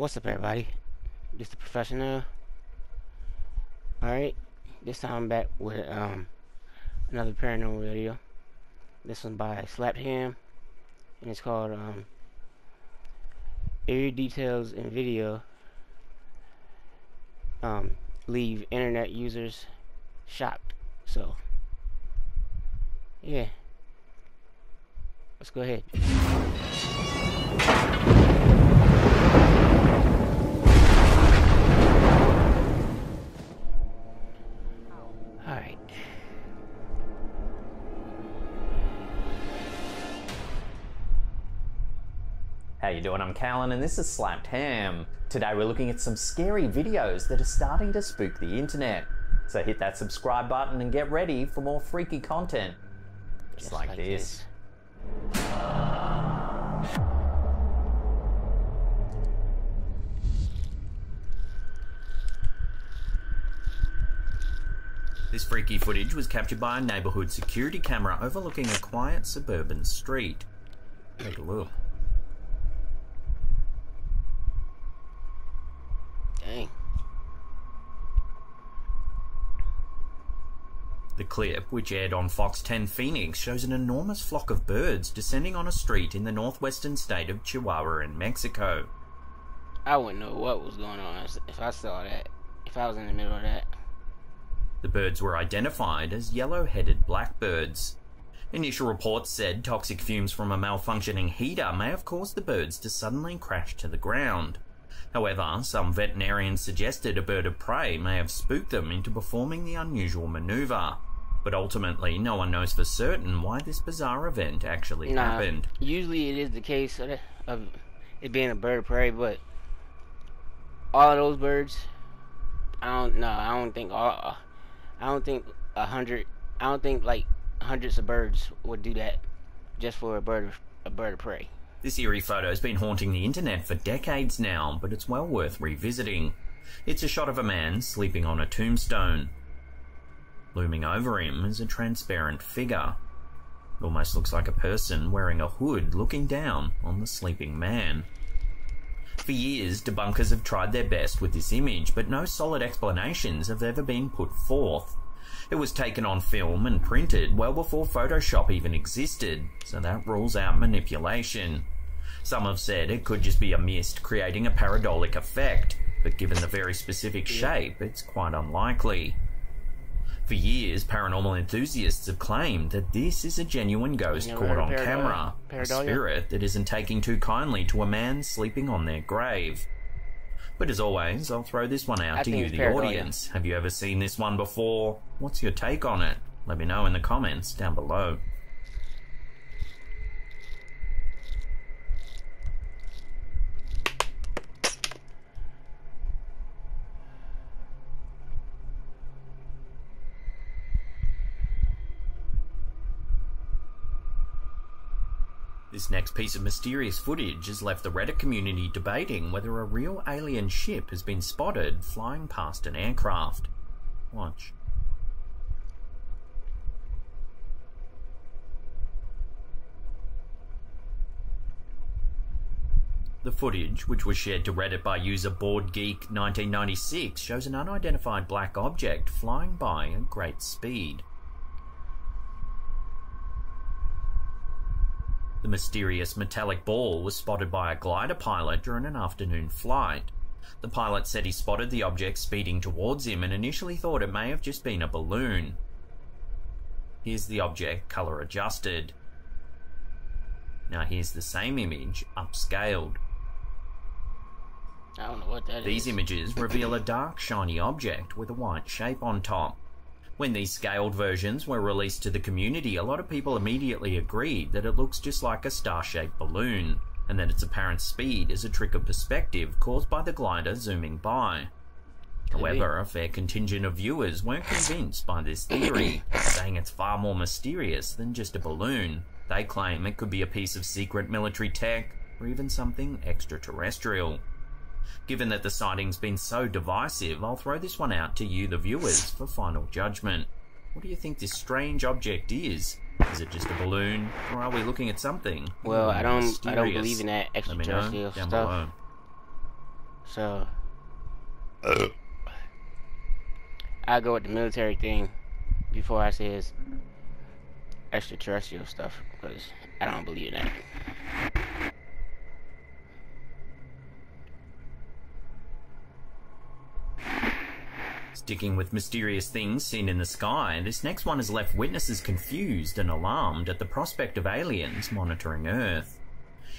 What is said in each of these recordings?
What's up, everybody? This is the Professionell. Alright, this time I'm back with another paranormal video. This one by Slaptham, and it's called Eerie Details in Video Leave Internet Users Shocked. So, yeah, let's go ahead. Alright. How you doing? I'm Callan and this is Slapped Ham. Today we're looking at some scary videos that are starting to spook the internet. So hit that subscribe button and get ready for more freaky content. Just like this. This freaky footage was captured by a neighbourhood security camera overlooking a quiet suburban street. Take a look. Dang. The clip, which aired on Fox 10 Phoenix, shows an enormous flock of birds descending on a street in the northwestern state of Chihuahua in Mexico. I wouldn't know what was going on if I saw that, if I was in the middle of that. The birds were identified as yellow-headed blackbirds. Initial reports said toxic fumes from a malfunctioning heater may have caused the birds to suddenly crash to the ground. However, some veterinarians suggested a bird of prey may have spooked them into performing the unusual maneuver. But ultimately, no one knows for certain why this bizarre event actually happened. Usually it is the case of it being a bird of prey, but all of those birds, I don't think like hundreds of birds would do that just for a bird of prey. This eerie photo has been haunting the internet for decades now, but it's well worth revisiting. It's a shot of a man sleeping on a tombstone. Looming over him is a transparent figure. It almost looks like a person wearing a hood looking down on the sleeping man. For years, debunkers have tried their best with this image, but no solid explanations have ever been put forth. It was taken on film and printed well before Photoshop even existed, so that rules out manipulation. Some have said it could just be a mist creating a pareidolia effect, but given the very specific shape, it's quite unlikely. For years, paranormal enthusiasts have claimed that this is a genuine ghost caught on camera, a spirit that isn't taking too kindly to a man sleeping on their grave. But as always, I'll throw this one out to you, the audience. Have you ever seen this one before? What's your take on it? Let me know in the comments down below. This next piece of mysterious footage has left the Reddit community debating whether a real alien ship has been spotted flying past an aircraft. Watch. The footage, which was shared to Reddit by user BoardGeek1996, shows an unidentified black object flying by at great speed. The mysterious metallic ball was spotted by a glider pilot during an afternoon flight. The pilot said he spotted the object speeding towards him and initially thought it may have just been a balloon. Here's the object color adjusted. Now here's the same image upscaled. I don't know what that is. These images reveal a dark shiny object with a white shape on top. When these scaled versions were released to the community, a lot of people immediately agreed that it looks just like a star-shaped balloon, and that its apparent speed is a trick of perspective caused by the glider zooming by. However, a fair contingent of viewers weren't convinced by this theory, saying it's far more mysterious than just a balloon. They claim it could be a piece of secret military tech, or even something extraterrestrial. Given that the sighting's been so divisive, I'll throw this one out to you, the viewers, for final judgment. What do you think this strange object is? Is it just a balloon, or are we looking at something? Well, I don't believe in that extraterrestrial down stuff. below. So I go with the military thing before I say it's extraterrestrial stuff, because I don't believe that. Sticking with mysterious things seen in the sky, this next one has left witnesses confused and alarmed at the prospect of aliens monitoring Earth.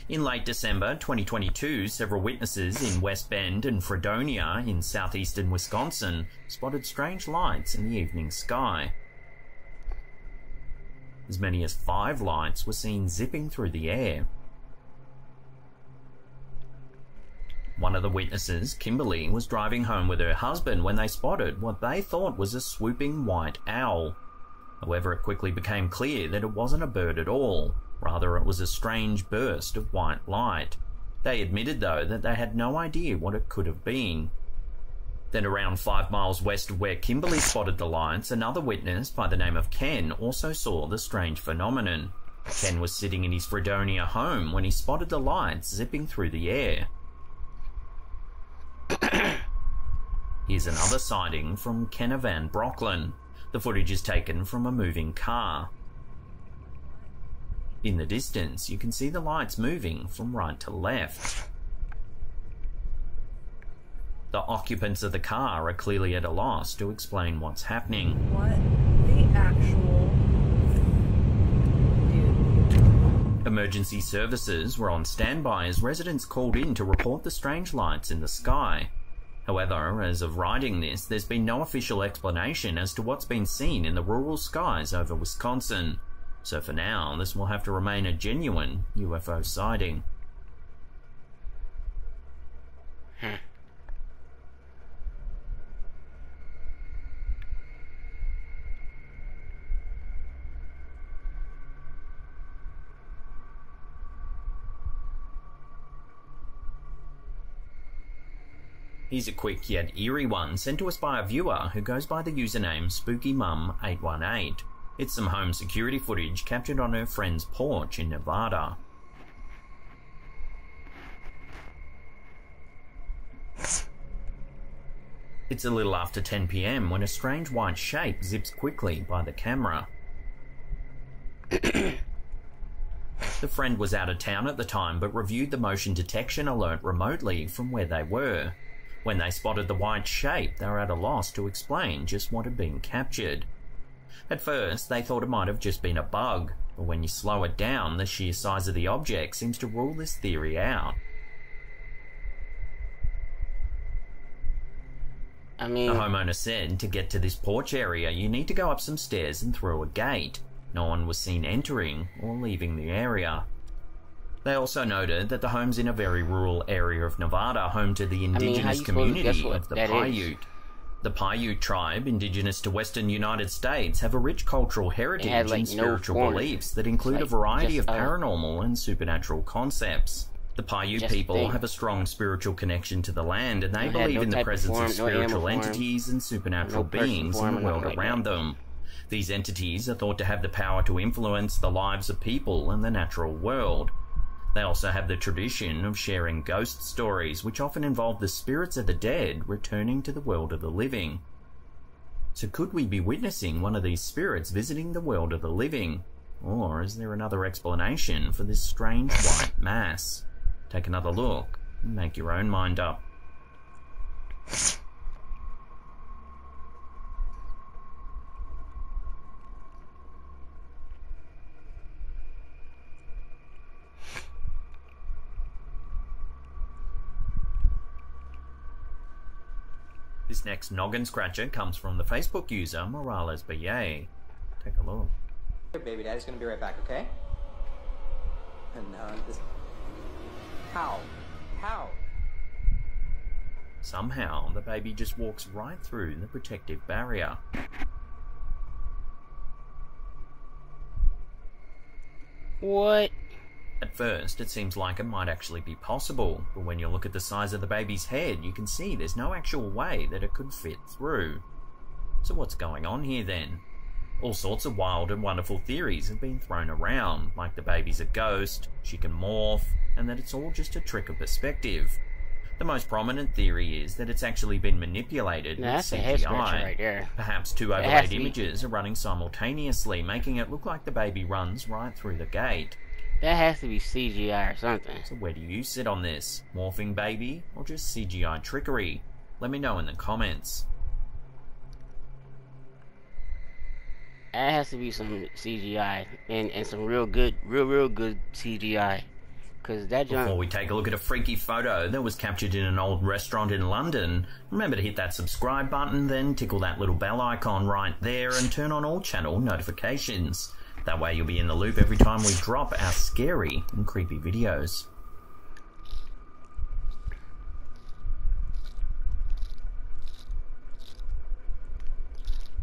In late December 2022, several witnesses in West Bend and Fredonia in southeastern Wisconsin spotted strange lights in the evening sky. As many as 5 lights were seen zipping through the air. One of the witnesses, Kimberly, was driving home with her husband when they spotted what they thought was a swooping white owl. However, it quickly became clear that it wasn't a bird at all. Rather, it was a strange burst of white light. They admitted, though, that they had no idea what it could have been. Then around 5 miles west of where Kimberly spotted the lights, another witness by the name of Ken also saw the strange phenomenon. Ken was sitting in his Fredonia home when he spotted the lights zipping through the air. Here's another sighting from Kenna Van Brocklin. The footage is taken from a moving car. In the distance, you can see the lights moving from right to left. The occupants of the car are clearly at a loss to explain what's happening. What the actual... Dude. Emergency services were on standby as residents called in to report the strange lights in the sky. However, as of writing this, there's been no official explanation as to what's been seen in the rural skies over Wisconsin. So for now, this will have to remain a genuine UFO sighting. Here's a quick yet eerie one sent to us by a viewer who goes by the username SpookyMum818. It's some home security footage captured on her friend's porch in Nevada. It's a little after 10 PM when a strange white shape zips quickly by the camera. The friend was out of town at the time but reviewed the motion detection alert remotely from where they were. When they spotted the white shape, they were at a loss to explain just what had been captured. At first, they thought it might have just been a bug, but when you slow it down, the sheer size of the object seems to rule this theory out. The homeowner said to get to this porch area, you need to go up some stairs and through a gate. No one was seen entering or leaving the area. They also noted that the home's in a very rural area of Nevada, home to the indigenous community of the Paiute. The Paiute tribe, indigenous to western United States, have a rich cultural heritage and spiritual beliefs that include a variety of paranormal and supernatural concepts. The Paiute people have a strong spiritual connection to the land, and they believe in the presence of spiritual entities and supernatural beings in the world around them. These entities are thought to have the power to influence the lives of people and the natural world. They also have the tradition of sharing ghost stories, which often involve the spirits of the dead returning to the world of the living. So could we be witnessing one of these spirits visiting the world of the living? Or is there another explanation for this strange white mass? Take another look and make your own mind up. This next noggin scratcher comes from the Facebook user Morales BA. Take a look. Hey, baby daddy's gonna be right back, okay? And this... How? Somehow, the baby just walks right through the protective barrier. What? At first, it seems like it might actually be possible, but when you look at the size of the baby's head, you can see there's no actual way that it could fit through. So what's going on here then? All sorts of wild and wonderful theories have been thrown around, like the baby's a ghost, she can morph, and that it's all just a trick of perspective. The most prominent theory is that it's actually been manipulated Now, with that's a head scratcher CGI. right there. Perhaps two has overlaid to be. images are running simultaneously, making it look like the baby runs right through the gate. That has to be CGI or something. So where do you sit on this? Morphing baby or just CGI trickery? Let me know in the comments. That has to be some CGI and some real good CGI. Cause that junk. Before we take a look at a freaky photo that was captured in an old restaurant in London, remember to hit that subscribe button, then tickle that little bell icon right there and turn on all channel notifications. That way you'll be in the loop every time we drop our scary and creepy videos.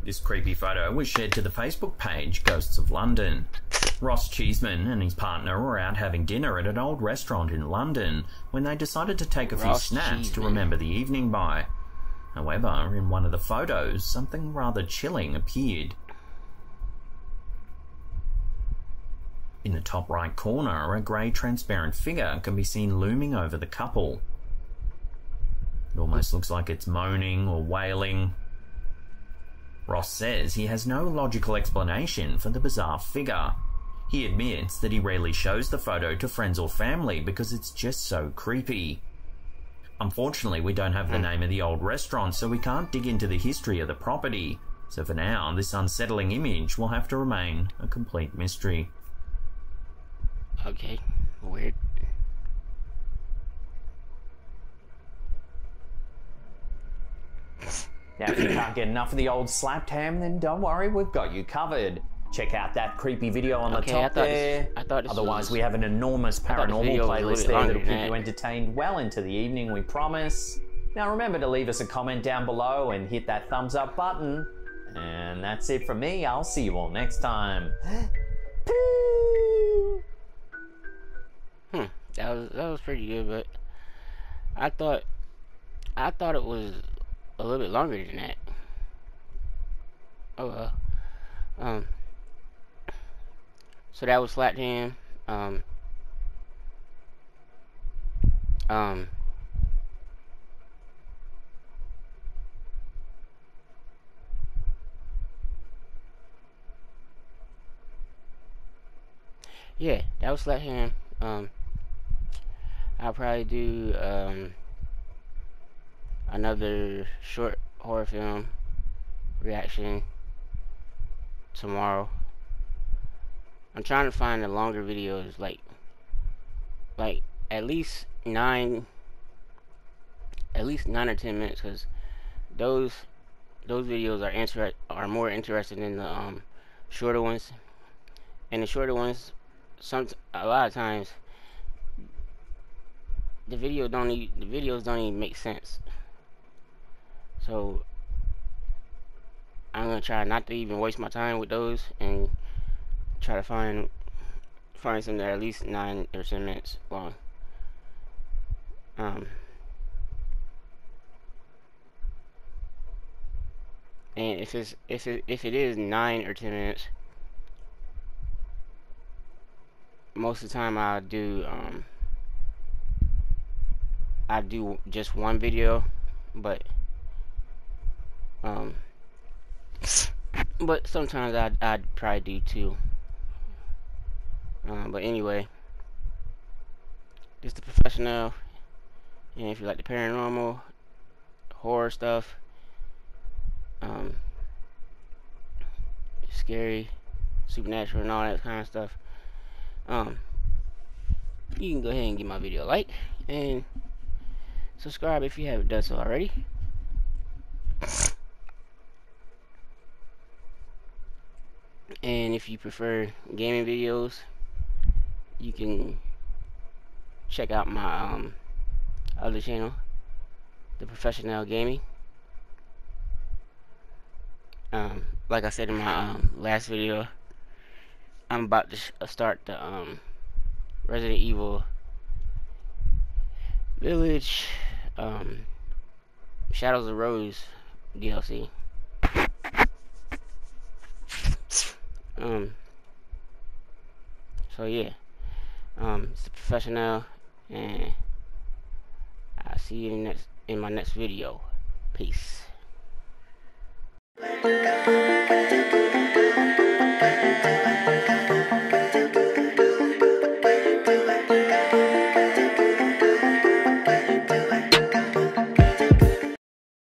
This creepy photo was shared to the Facebook page Ghosts of London. Ross Cheeseman and his partner were out having dinner at an old restaurant in London when they decided to take a few snaps to remember the evening by. However, in one of the photos, something rather chilling appeared. In the top right corner, a grey transparent figure can be seen looming over the couple. It almost looks like it's moaning or wailing. Ross says he has no logical explanation for the bizarre figure. He admits that he rarely shows the photo to friends or family because it's just so creepy. Unfortunately, we don't have the name of the old restaurant, so we can't dig into the history of the property. So for now, this unsettling image will have to remain a complete mystery. Okay, weird. Now, if you can't get enough of the old slapped ham, then don't worry, we've got you covered. Check out that creepy video on the top there. Otherwise, we have an enormous paranormal playlist there that'll keep you entertained well into the evening, we promise. Now, remember to leave us a comment down below and hit that thumbs up button. And that's it from me. I'll see you all next time. That was pretty good, but I thought it was a little bit longer than that. Oh well. So that was Slapped Ham. Yeah, that was Slapped Ham. I'll probably do another short horror film reaction tomorrow. I'm trying to find the longer videos, like at least 9 or 10 minutes, because those videos are more interesting than the shorter ones. And the shorter ones, a lot of times the videos don't even make sense. So I'm gonna try not to even waste my time with those and try to find something that at least 9 or 10 minutes long. And if it is 9 or 10 minutes, most of the time I do just one video, but sometimes I'd probably do 2. But anyway, it's the Professionell, and if you like the paranormal, horror stuff, scary, supernatural, and all that kind of stuff, you can go ahead and give my video a like and subscribe if you haven't done so already. And if you prefer gaming videos, you can check out my other channel, the Professionell Gaming. Like I said in my last video, I'm about to start the Resident Evil Village Shadows of Rose DLC. So yeah, it's the Professionell, and I'll see you in my next video. Peace.